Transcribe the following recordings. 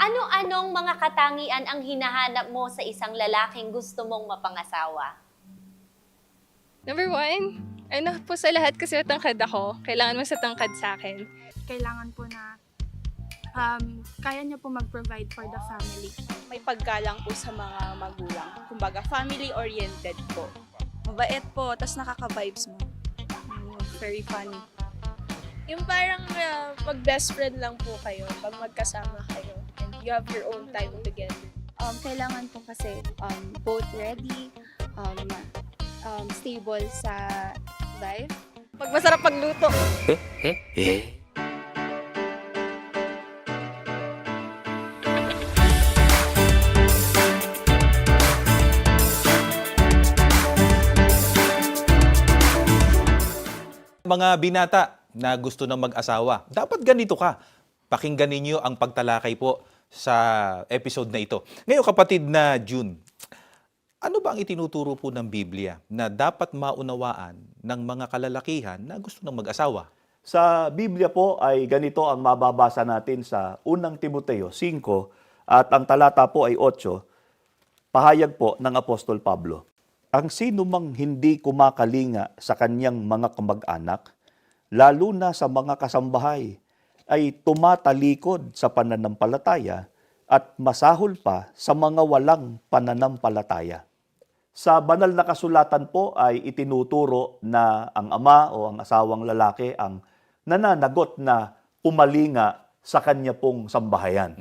Ano-anong mga katangian ang hinahanap mo sa isang lalaking gusto mong mapangasawa? Number one, ano po sa lahat kasi matangkad ako. Kailangan mas matangkad sa akin. Kailangan po na kaya niya po mag-provide for the family. May paggalang po sa mga magulang. Kumbaga, family-oriented po. Mabait po, tas nakaka-vibes mo. Very funny. Yung parang mag-best friend lang po kayo pag magkasama kayo and you have your own time together. Kailangan po kasi both ready, stable sa life. Pag masarap pagluto. Mga binata na gusto ng mag-asawa, dapat ganito ka. Pakinggan ninyo ang pagtalakay po sa episode na ito. Ngayon, kapatid na June, ano ba ang itinuturo po ng Biblia na dapat maunawaan ng mga kalalakihan na gusto ng mag-asawa? Sa Biblia po ay ganito ang mababasa natin sa unang Timoteo 5 at ang talata po ay 8, pahayag po ng Apostol Pablo. Ang sino mang hindi kumakalinga sa kanyang mga kamag-anak, lalo na sa mga kasambahay, ay tumatalikod sa pananampalataya at masahol pa sa mga walang pananampalataya. Sa banal na kasulatan po ay itinuturo na ang ama o ang asawang lalaki ang nananagot na pumalinga sa kanya pong sambahayan.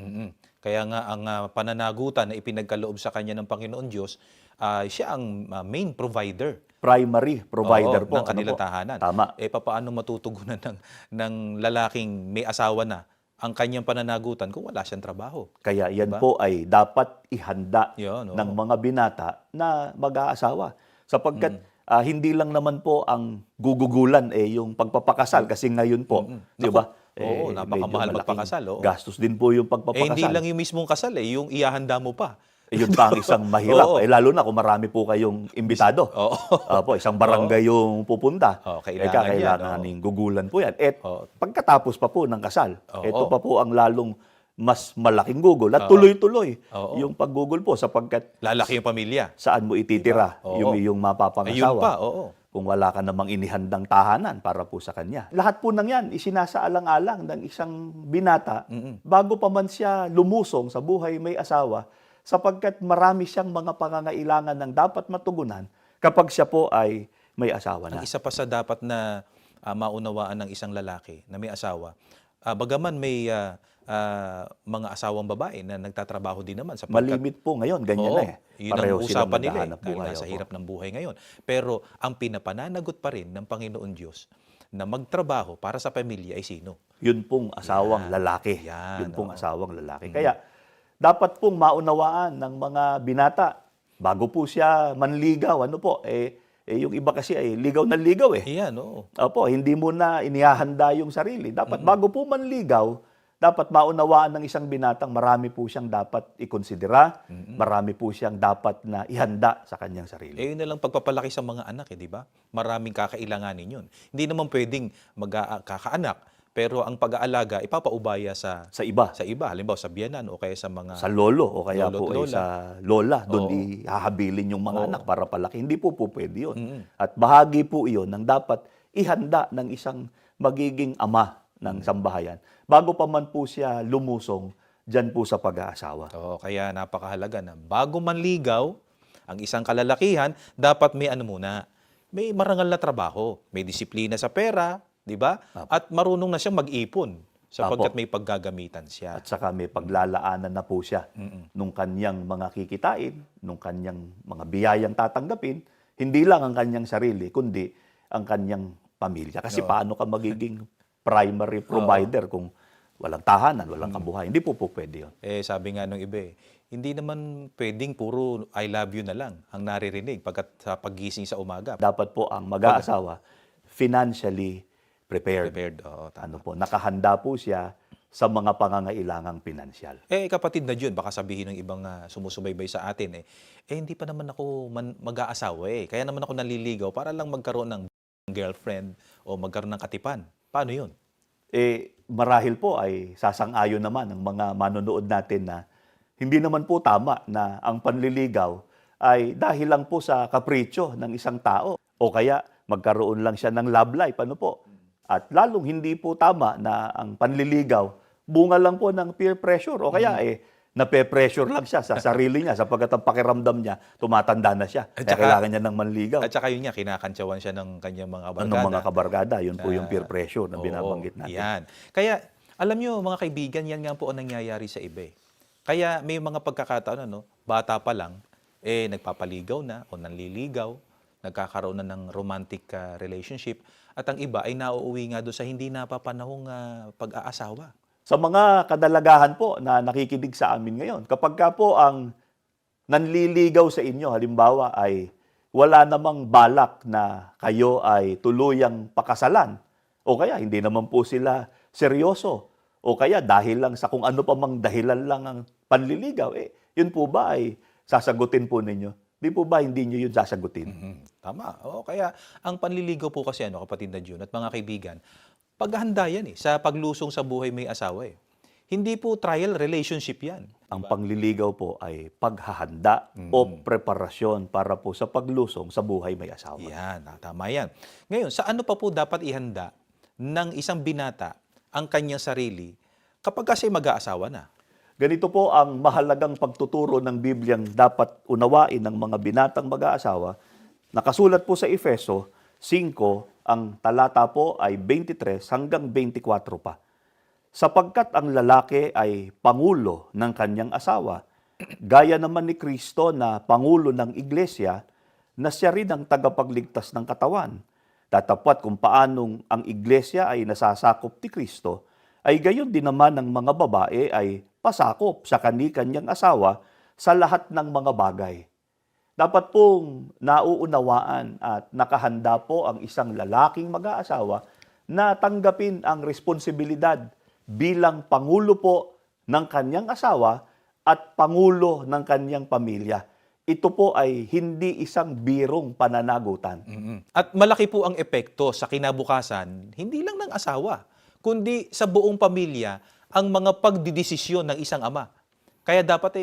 Kaya nga ang pananagutan na ipinagkaloob sa kanya ng Panginoon Diyos, siya ang main provider. Primary provider po. Ng kanilang tahanan. Tama. Paano matutugunan ng lalaking may asawa na ang kanyang pananagutan kung wala siyang trabaho? Kaya yan Diba? po ay dapat ihanda Yun, oo. ng mga binata na mag-aasawa. Sapagkat hindi lang naman po ang gugugulan yung pagpapakasal kasi ngayon po, di ba? Oo, napakamahal medyo malaking magpakasal. Oo. Gastos din po yung pagpapakasal. Hindi lang yung mismong kasal, yung ihahanda mo pa. Yun pa ang isang mahirap. Oo. Lalo na kung marami po kayong imbitado. Oo. Opo, isang barangay yung pupunta. Kailangan yan, Kailanganing gugulan po yan. At Oo. pagkatapos pa po ng kasal, Oo. ito pa po ang lalong mas malaking gugol. At tuloy-tuloy Oo. yung paggugol po sapagkat Lalaki yung pamilya. saan mo ititira Oo. yung iyong mapapangasawa. Ayun pa, oo. Kung wala ka namang inihandang tahanan para po sa kanya. Lahat po ng yan, isinasaalang-alang ng isang binata bago pa man siya lumusong sa buhay may asawa sapagkat marami siyang mga pangangailangan ng dapat matugunan kapag siya po ay may asawa na. Ang isa pa sa dapat na maunawaan ng isang lalaki na may asawa, bagaman may mga asawang babae na nagtatrabaho din naman sapagkat Malimit po ngayon, ganyan Oo, na eh. yun ang Pareho silang usapan nila naghahanap dahil buhay. nasa Opo. hirap ng buhay ngayon. Pero ang pinapananagot pa rin ng Panginoon Diyos na magtrabaho para sa pamilya ay sino? Yun pong asawang lalaki. Yan, Yun pong oo. asawang lalaki. Kaya dapat pong maunawaan ng mga binata bago po siya manligaw. Ano po, yung iba kasi ay ligaw na ligaw eh. Iyan, oo. Opo, hindi mo na inihahanda yung sarili. Dapat bago po manligaw, dapat maunawaan ng isang binatang marami po siyang dapat ikonsidera, marami po siyang dapat na ihanda sa kanyang sarili. Yun na lang pagpapalaki sa mga anak, di ba? Maraming kakailanganin yun. Hindi naman pwedeng magkakaanak, pero ang pag-aalaga ipapaubaya sa Sa iba, halimbawa sa biyanan o kaya sa mga sa lolo o kaya Lolo't po lola. sa lola, doon Oo. ihahabilin yung mga Oo. anak para palaki. Hindi po pwede yun. At bahagi po iyon ng dapat ihanda ng isang magiging ama ng sambahayan bago pa man po siya lumusong dyan po sa pag-aasawa. Oo, kaya napakahalaga na bago manligaw ang isang kalalakihan, dapat may may marangal na trabaho, may disiplina sa pera, di ba? At marunong na siyang mag-ipon sapagkat Apo. may paggagamitan siya. At saka may paglalaanan na po siya nung kanyang mga kikitain, nung kanyang mga biyayang tatanggapin, hindi lang ang kanyang sarili, kundi ang kanyang pamilya. Kasi paano ka magiging primary provider kung walang tahanan, walang kabuhayan? Hindi po pwede yun. Sabi nga nung iba hindi naman pwedeng puro I love you na lang ang naririnig pagkat sa paggising sa umaga. Dapat po ang mag-aasawa financially prepared. Oo, Ano po, nakahanda po siya sa mga pangangailangang pinansyal. Kapatid na Jun, baka sabihin ng ibang sumusubaybay sa atin hindi pa naman ako mag-aasawa Kaya naman ako naliligaw para lang magkaroon ng girlfriend o magkaroon ng katipan. Paano yun? marahil po ay sasang-ayon naman ang mga manonood natin na hindi naman po tama na ang panliligaw ay dahil lang po sa kapritsyo ng isang tao o kaya magkaroon lang siya ng love life, ano po. At lalong hindi po tama na ang panliligaw bunga lang po ng peer pressure o kaya nape-pressure lang siya sa sarili niya sapagkat ang pakiramdam niya, tumatanda na siya. At Kaya saka- kailangan niya ng manligaw. At saka yun niya, kinakantsawan siya ng kanyang mga kabarkada. Anong mga kabarkada, yun po yung Na- peer pressure na Oo, binabanggit natin. Yan. Kaya, alam nyo mga kaibigan, yan nga po ang nangyayari sa iba. Kaya may mga pagkakataon, bata pa lang, nagpapaligaw na o nanliligaw, nagkakaroon na ng romantic relationship, at ang iba ay nauuwi nga doon sa hindi napapanahong pag-aasawa. Sa mga kadalagahan po na nakikinig sa amin ngayon, kapag ka po ang nanliligaw sa inyo, halimbawa ay wala namang balak na kayo ay tuluyang pakasalan, o kaya hindi naman po sila seryoso, o kaya dahil lang sa kung ano pa mang dahilan lang ang panliligaw, yun po ba ay sasagutin po ninyo? Di po ba hindi nyo yun sasagutin? Tama. Oo, kaya ang panliligaw po kasi, kapatid na June at mga kaibigan, paghahanda yan sa paglusong sa buhay may asawa. Hindi po trial relationship yan. Ang pangliligaw po ay paghahanda o preparasyon para po sa paglusong sa buhay may asawa. Yan, tama yan. Ngayon, sa ano pa po dapat ihanda ng isang binata ang kanyang sarili kapag kasi mag-aasawa na? Ganito po ang mahalagang pagtuturo ng Bibliang dapat unawain ng mga binatang mag-aasawa. Nakasulat po sa Efeso 5, ang talata po ay 23 hanggang 24 pa. Sapagkat ang lalaki ay pangulo ng kanyang asawa, gaya naman ni Kristo na pangulo ng iglesia, na siya rin ang tagapagligtas ng katawan. Tatapat kung paanong ang iglesia ay nasasakop ni Kristo, ay gayon din naman ng mga babae ay pasakop sa kani-kanyang asawa sa lahat ng mga bagay. Dapat pong nauunawaan at nakahanda po ang isang lalaking mag-aasawa na tanggapin ang responsibilidad bilang pangulo po ng kanyang asawa at pangulo ng kanyang pamilya. Ito po ay hindi isang birong pananagutan. At malaki po ang epekto sa kinabukasan, hindi lang ng asawa, kundi sa buong pamilya, ang mga pagdidesisyon ng isang ama. Kaya dapat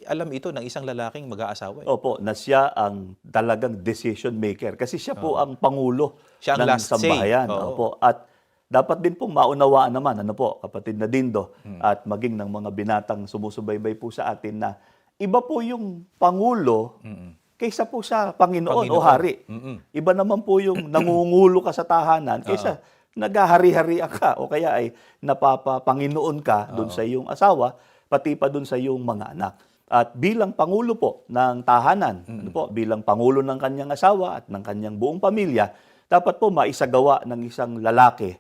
alam ito ng isang lalaking mag-aasawa. Opo, na siya ang talagang decision maker kasi siya po ang pangulo Siya ang ng last say. sambahayan. Oo. Opo, at dapat din pong maunawaan naman, kapatid na Dindo, at maging ng mga binatang sumusubaybay po sa atin na iba po yung pangulo kaysa po sa Panginoon o hari. Iba naman po yung nangungulo ka sa tahanan kaysa naghahari-harian ka o kaya ay napapanginoon ka doon sa iyong asawa, pati pa doon sa iyong mga anak. At bilang pangulo po ng tahanan, bilang pangulo ng kanyang asawa at ng kanyang buong pamilya, dapat po maisagawa ng isang lalaki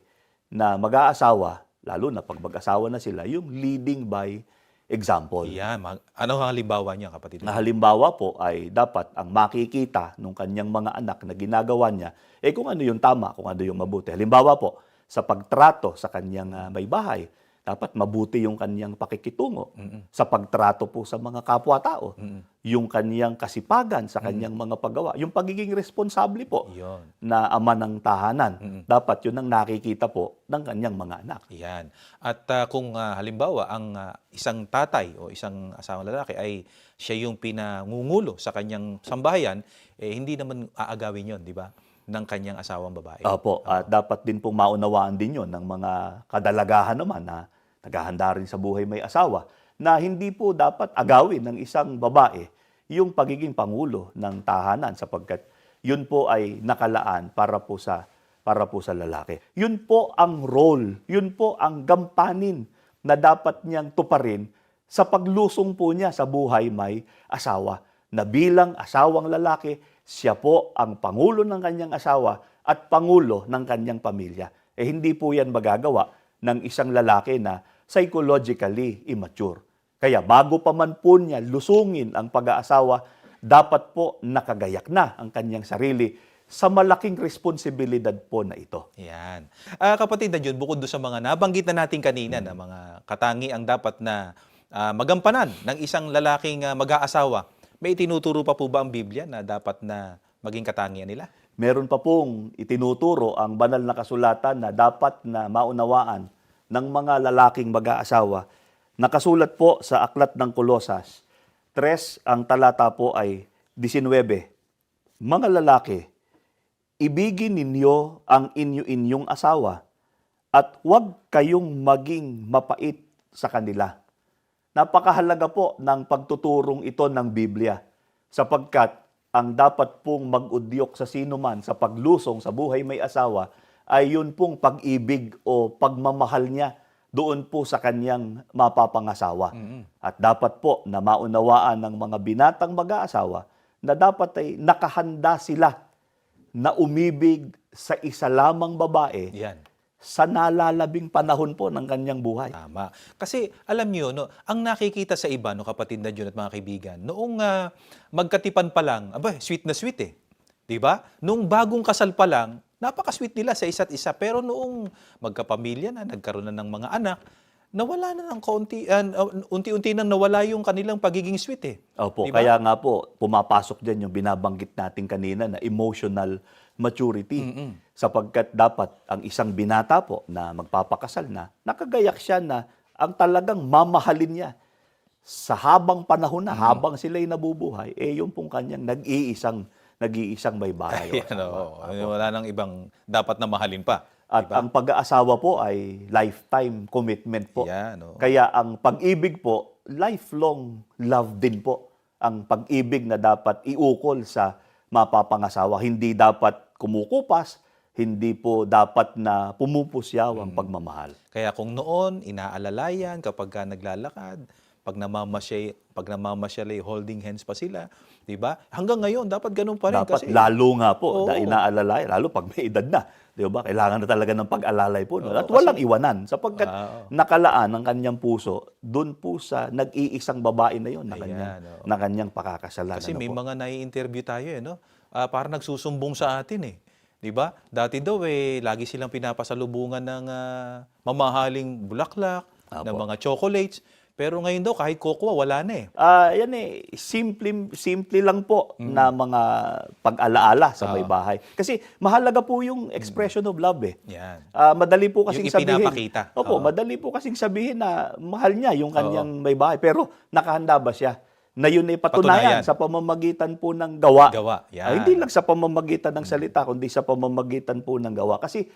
na mag-aasawa, lalo na pag mag-asawa na sila, yung leading by example. Yan. Ano ang halimbawa niya, kapatid? Na halimbawa po ay dapat ang makikita ng kanyang mga anak na ginagawa niya, kung ano yung tama, kung ano yung mabuti. Halimbawa po, sa pagtrato sa kanyang may bahay, dapat mabuti yung kanyang pakikitungo sa pagtrato po sa mga kapwa-tao, yung kanyang kasipagan sa kanyang mga paggawa, yung pagiging responsable po Yun. na ama ng tahanan. Dapat yun ang nakikita po ng kanyang mga anak. Yan. At kung halimbawa ang isang tatay o isang asawang lalaki ay siya yung pinangungulo sa kanyang sambahayan, hindi naman aagawin yon, di ba? Ng kanyang asawang babae. Opo, at dapat din pong maunawaan din yon ng mga kadalagahan naman na naghahanda rin sa buhay may asawa, na hindi po dapat agawin ng isang babae yung pagiging pangulo ng tahanan sapagkat yun po ay nakalaan para po sa lalaki. Yun po ang role, yun po ang gampanin na dapat niyang tuparin sa paglusong po niya sa buhay may asawa. Na bilang asawang lalaki, siya po ang pangulo ng kanyang asawa at pangulo ng kanyang pamilya. Hindi po yan magagawa ng isang lalaki na psychologically immature. Kaya bago pa man po niya lusungin ang pag-aasawa, dapat po nakagayak na ang kanyang sarili sa malaking responsibilidad po na ito. Yan. Kapatid na Jun, bukod doon sa mga nabanggit na natin kanina na mga katangiang dapat na magampanan ng isang lalaking mag-aasawa, may itinuturo pa po ba ang Biblia na dapat na maging katangian nila? Meron pa pong itinuturo ang banal na kasulatan na dapat na maunawaan ng mga lalaking mag-aasawa. Nakasulat po sa Aklat ng Kolosas 3, ang talata po ay 19. Mga lalaki, ibigin ninyo ang inyo-inyong asawa at huwag kayong maging mapait sa kanila. Napakahalaga po ng pagtuturong ito ng Biblia sapagkat ang dapat pong mag-udyok sa sino man sa paglusong sa buhay may asawa ay yun pong pag-ibig o pagmamahal niya doon po sa kanyang mapapangasawa. At dapat po na maunawaan ng mga binatang mag-aasawa na dapat ay nakahanda sila na umibig sa isa lamang babae Yan. sa nalalabing panahon po ng kanyang buhay. Tama. Kasi alam niyo, no, ang nakikita sa iba, no, kapatid na Jun at mga kaibigan, noong magkatipan pa lang, sweet na sweet eh. 'Di ba? Noong bagong kasal pa lang, napaka-sweet nila sa isa't isa. Pero noong magkapamilya na, nagkaroon na ng mga anak, nawala na ng unti-unti nang nawala yung kanilang pagiging sweet eh. Opo, Diba? kaya nga po, pumapasok dyan yung binabanggit natin kanina na emotional maturity. Sapagkat dapat ang isang binata po na magpapakasal na, nakagayak siya na ang talagang mamahalin niya sa habang panahon na, habang sila'y nabubuhay, yung pong kanyang nag-iisang may bahay. o Ayan, asawa. oo. Wala nang ibang dapat na mahalin pa. At Diba? ang pag-aasawa po ay lifetime commitment po. Yan, oo. Kaya ang pag-ibig po, lifelong love din po. Ang pag-ibig na dapat iukol sa mapapangasawa. Hindi dapat kumukupas, hindi po dapat na pumupusyaw ang pagmamahal. Kaya kung noon, inaalalayan kapag ka naglalakad, pag namamasyal, holding hands pa sila, di ba? Hanggang ngayon, dapat ganun pa rin. Dapat kasi, lalo nga po, Oo. na inaalalay, lalo pag may edad na. Di ba? Kailangan na talaga ng pag-alalay po. No? Oo, At walang iwanan. Sapagkat Oo. nakalaan ang kanyang puso doon po sa nag-iisang babae na yun Ayan, oo. na kanyang pakakasalan. Kasi Ano may po? mga nai-interview tayo, no? Parang nagsusumbong sa atin, eh. Di ba? Dati daw, lagi silang pinapasalubungan ng mamahaling bulaklak, Apo. ng mga chocolates. Pero ngayon daw, kahit kokwa, wala na eh. Yan simple lang po na mga pag-alaala sa may bahay. Kasi mahalaga po yung expression of love eh. Yan. Madali po kasing Yung sabihin. ipinapakita. Opo, Oo. madali po kasing sabihin na mahal niya yung kanyang may bahay. Pero nakahanda ba siya? Na yun ay patunayan Patunayan. sa pamamagitan po ng gawa. Gawa, yan. Hindi lang sa pamamagitan ng salita, kundi sa pamamagitan po ng gawa. Kasi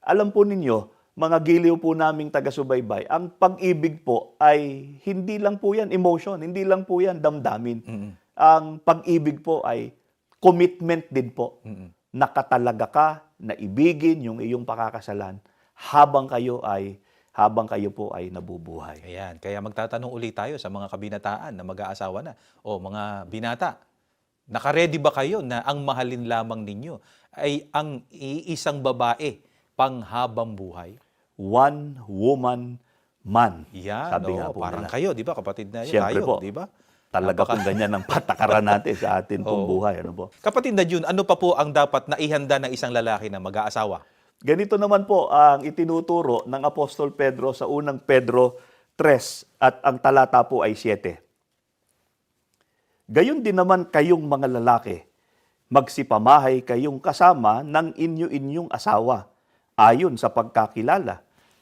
alam po ninyo, mga giliw po naming taga-subaybay, ang pag-ibig po ay hindi lang po yan emotion, hindi lang po yan damdamin. Ang pag-ibig po ay commitment din po. Nakatalaga ka na ibigin yung iyong pakakasalan habang kayo po ay nabubuhay. Ayan. Kaya magtatanong ulit tayo sa mga kabinataan na mag-aasawa na. O mga binata, nakaredy ba kayo na ang mahalin lamang ninyo ay ang iisang babae panghabang buhay? One woman man. Yan, Sabi nga po parang nila. kayo, di ba? Kapatid na yun, Siyempre tayo, po. di ba? Talaga pong ganyan ang patakaran natin sa atin pong Oo. buhay. Ano po? Kapatid na Jun, ano pa po ang dapat na ihanda ng isang lalaki na mag-aasawa? Ganito naman po ang itinuturo ng Apostol Pedro sa unang Pedro 3 at ang talata po ay 7. Gayon din naman kayong mga lalaki, magsipamahay kayong kasama ng inyo-inyong asawa, ayon sa pagkakilala,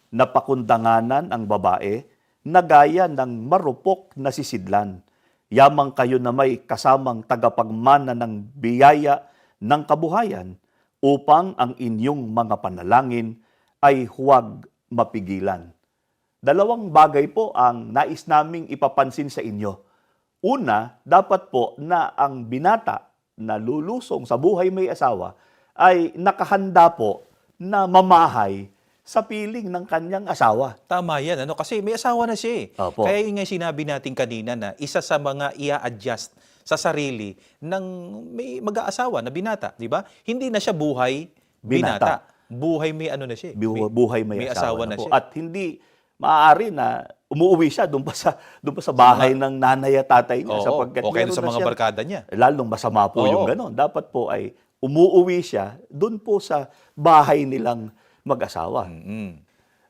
na pakundanganan ang babae na gaya ng marupok na sisidlan. Yamang kayo na may kasamang tagapagmana ng biyaya ng kabuhayan upang ang inyong mga panalangin ay huwag mapigilan. Dalawang bagay po ang nais naming ipapansin sa inyo. Una, dapat po na ang binata na lulusong sa buhay may asawa ay nakahanda po na mamahay sa piling ng kanyang asawa. Tama yan, kasi may asawa na siya eh. Opo. Kaya yun nga yung sinabi natin kanina na isa sa mga i-adjust sa sarili ng may mag-aasawa na binata, di ba? Hindi na siya buhay binata. Buhay may ano na siya. Buhay may asawa na po. siya. At hindi maaari na umuwi siya doon pa sa bahay ng nanay at tatay niya. Oo, sapagkat o kaya meron sa na mga siyang- barkada niya. Lalong masama po yung Oo. gano'n. Dapat po ay umuwi siya doon po sa bahay nilang mag-asawa.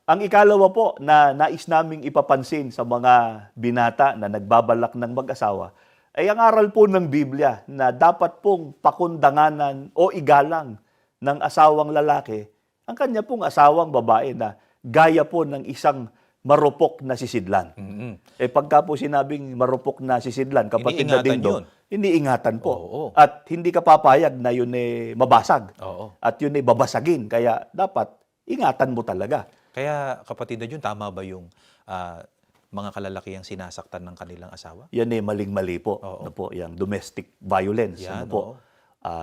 Ang ikalawa po na nais naming ipapansin sa mga binata na nagbabalak ng mag-asawa ay ang aral po ng Biblia na dapat pong pakundanganan o igalang ng asawang lalaki ang kanya pong asawang babae na gaya po ng isang marupok na sisidlan. Mm-mm. Pagka po sinabing marupok na sisidlan, kapatid na Iniingatan dindo, yun. iniingatan po. Oo. At hindi ka papayag na yun mabasag. Oo. At yun babasagin. Kaya dapat ingatan mo talaga. Kaya kapatid na Jun, tama ba yung mga kalalakihang sinasaktan ng kanilang asawa? Yan maling-mali po. Oo. Ano po, yung domestic violence. Yan, Ano po,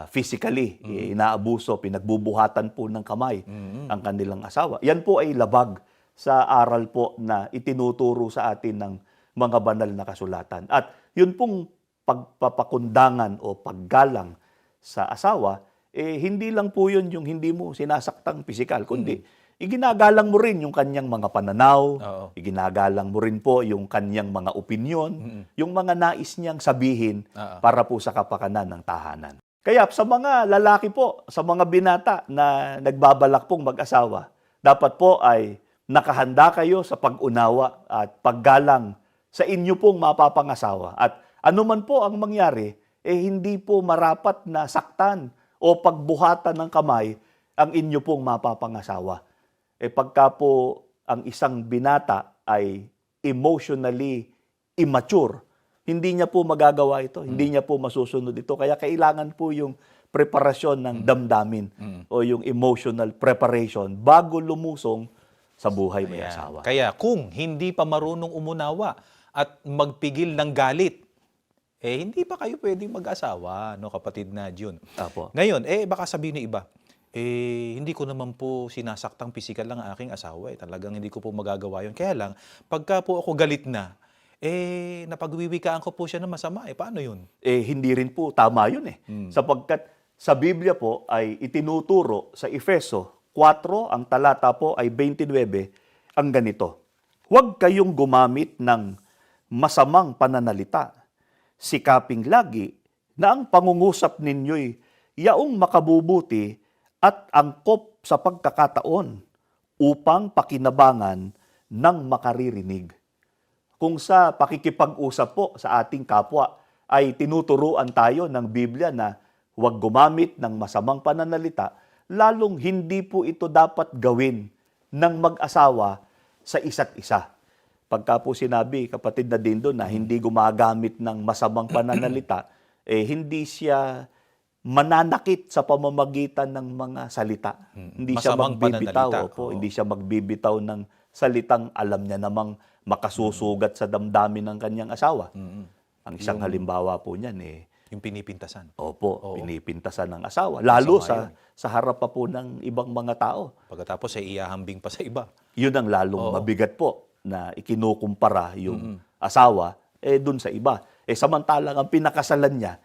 physically, inaabuso, pinagbubuhatan po ng kamay ang kanilang asawa. Yan po ay labag sa aral po na itinuturo sa atin ng mga banal na kasulatan. At yun pong pagpapakundangan o paggalang sa asawa, hindi lang po yun yung hindi mo sinasaktang pisikal, kundi iginagalang mo rin yung kanyang mga pananaw, Oo. iginagalang mo rin po yung kanyang mga opinyon, yung mga nais niyang sabihin Oo. para po sa kapakanan ng tahanan. Kaya sa mga lalaki po, sa mga binata na nagbabalak pong mag-asawa, dapat po ay nakahanda kayo sa pag-unawa at paggalang sa inyo pong mapapangasawa. At anuman po ang mangyari, hindi po marapat na saktan o pagbuhatan ng kamay ang inyo pong mapapangasawa. Pagka po ang isang binata ay emotionally immature, hindi niya po magagawa ito, hindi niya po masusunod ito. Kaya kailangan po yung preparasyon ng damdamin o yung emotional preparation bago lumusong sa buhay may Ayan. asawa. Kaya kung hindi pa marunong umunawa at magpigil ng galit, hindi pa kayo pwedeng mag-asawa, no, kapatid na Jun. Apo. Ngayon, baka sabihin ng iba, hindi ko naman po sinasaktang pisikal lang ang aking asawa. Talagang hindi ko po magagawa yun. Kaya lang, pagka po ako galit na, napagwiwikaan ko po siya na masama. Paano yun? Hindi rin po tama yun Sapagkat sa Biblia po ay itinuturo sa Efeso 4, ang talata po ay 29, ang ganito. Huwag kayong gumamit ng masamang pananalita. Sikaping lagi na ang pangungusap ninyo'y yaong makabubuti at angkop sa pagkakataon upang pakinabangan ng makaririnig. Kung sa pakikipag-usap po sa ating kapwa ay tinuturuan tayo ng Biblia na huwag gumamit ng masamang pananalita, lalong hindi po ito dapat gawin ng mag-asawa sa isa't isa. Pagka po sinabi, kapatid na dindo, na hindi gumagamit ng masamang pananalita, hindi siya mananakit sa pamamagitan ng mga salita. Hindi siya Masamang magbibitaw, pananalita. opo, Oo. hindi siya magbibitaw ng salitang alam niya namang makasusugat sa damdamin ng kanyang asawa. Ang isang halimbawa po niyan, Yung pinipintasan. opo, Oo. pinipintasan ng asawa. Lalo Masama sa harap pa po ng ibang mga tao. Pagkatapos ay iyahambing pa sa iba. Yun ang lalong Oo. mabigat po na ikinukumpara yung asawa dun sa iba. Samantalang ang pinakasalan niya,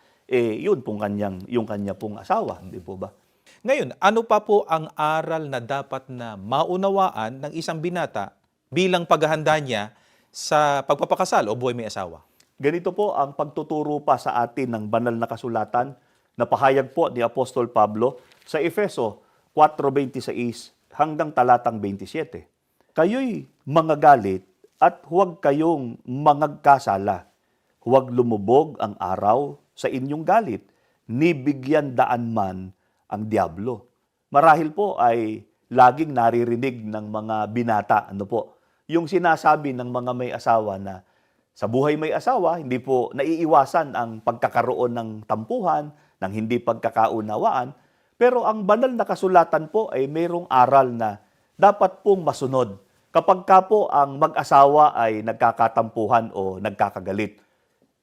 yun pong yung kanya pong asawa. Di po ba? Ngayon, ano pa po ang aral na dapat na maunawaan ng isang binata bilang paghahanda niya sa pagpapakasal o buhay may asawa? Ganito po ang pagtuturo pa sa atin ng banal na kasulatan na pahayag po ni Apostol Pablo sa Efeso 4:26 hanggang talatang 27. Kayo'y mangagalit at huwag kayong mangagkasala. Huwag lumubog ang araw sa inyong galit, ni bigyan daan man ang diablo. Marahil po ay laging naririnig ng mga binata, yung sinasabi ng mga may asawa na sa buhay may asawa, hindi po naiiwasan ang pagkakaroon ng tampuhan, ng hindi pagkakaunawaan, pero ang banal na kasulatan po ay mayroong aral na dapat pong masunod kapag ka po ang mag-asawa ay nagkakatampuhan o nagkakagalit.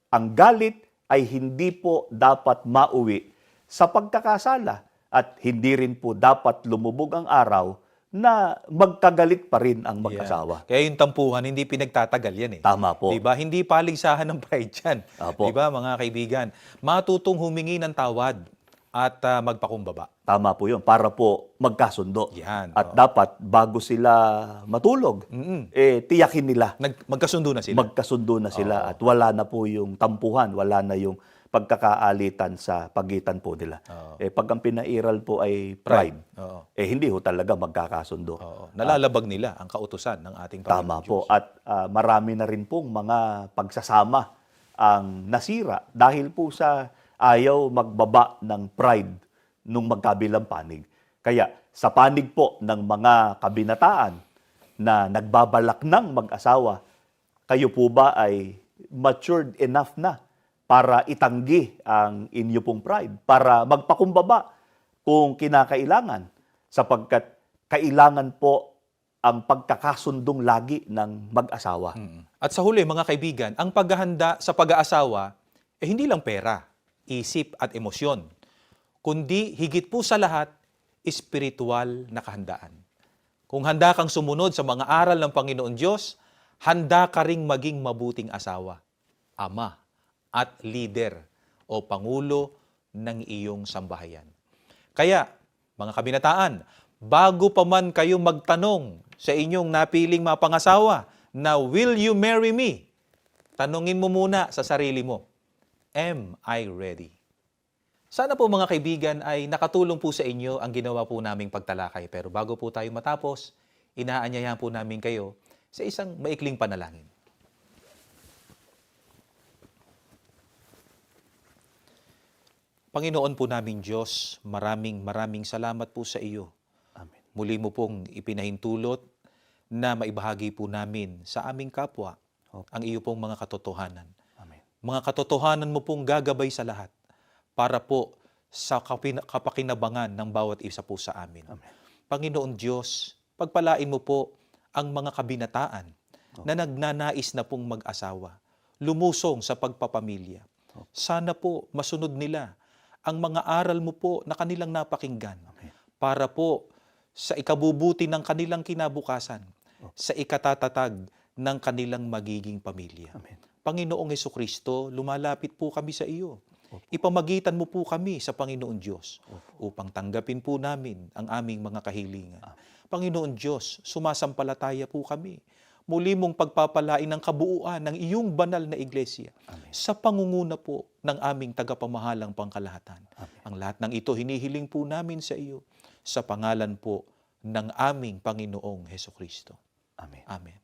Ang galit ay hindi po dapat mauwi sa pagkakasala at hindi rin po dapat lumubog ang araw na magkagalit pa rin ang mag-asawa. Yan. Kaya yung tampuhan, hindi pinagtatagal yan . Tama po. Diba? Hindi paligsahan ng pride yan. Apo. Diba, mga kaibigan? Matutong humingi ng tawad at magpakumbaba. Tama po yun, para po magkasundo. Yan, At oo. dapat, bago sila matulog, tiyakin nila. Magkasundo na sila. Magkasundo na sila at wala na po yung tampuhan, wala na yung pagkakaalitan sa pagitan po nila. Oo. Pag ang pinairal po ay pride, Oo. hindi ho talaga magkakasundo. Oo. Nalalabag nila ang kautusan ng ating Panginoon Tama Diyos. po. At marami na rin pong mga pagsasama ang nasira dahil po sa ayaw magbaba ng pride nung magkabilang panig. Kaya sa panig po ng mga kabinataan, na nagbabalak ng mag-asawa, kayo po ba ay matured enough na para itanggi ang inyo pong pride, para magpakumbaba kung kinakailangan, sapagkat kailangan po ang pagkakasundong lagi ng mag-asawa. At sa huli, mga kaibigan, ang paghahanda sa pag-aasawa, hindi lang pera, isip at emosyon, kundi higit po sa lahat, espiritual na kahandaan. Kung handa kang sumunod sa mga aral ng Panginoon Diyos, handa ka ring maging mabuting asawa, ama, at leader o pangulo ng iyong sambahayan. Kaya, mga kabinataan, bago pa man kayo magtanong sa inyong napiling mapangasawa na, "Will you marry me?" Tanungin mo muna sa sarili mo, "Am I ready?" Sana po mga kaibigan ay nakatulong po sa inyo ang ginawa po naming pagtalakay. Pero bago po tayo matapos, inaanyayahan po namin kayo sa isang maikling panalangin. Panginoon po naming Diyos, maraming salamat po sa iyo. Amen. Muli mo pong ipinahintulot na maibahagi po namin sa aming kapwa ang iyo pong mga katotohanan. Amen. Mga katotohanan mo pong gagabay sa lahat para po sa kapakinabangan ng bawat isa po sa amin. Amen. Panginoon Diyos, pagpalain mo po ang mga kabinataan na nagnanais na pong mag-asawa, lumusong sa pagpapamilya. Sana po masunod nila ang mga aral mo po na kanilang napakinggan para po sa ikabubuti ng kanilang kinabukasan, sa ikatatag ng kanilang magiging pamilya. Amen. Panginoong Hesukristo, lumalapit po kami sa iyo. Ipamagitan mo po kami sa Panginoon Diyos upang tanggapin po namin ang aming mga kahilingan. Panginoon Diyos, sumasampalataya po kami. Muli mong pagpapalain ng kabuuan ng iyong banal na iglesia sa pangunguna po ng aming tagapamahalang pangkalahatan. Ang lahat ng ito hinihiling po namin sa iyo sa pangalan po ng aming Panginoong Hesukristo. Amen. Amen.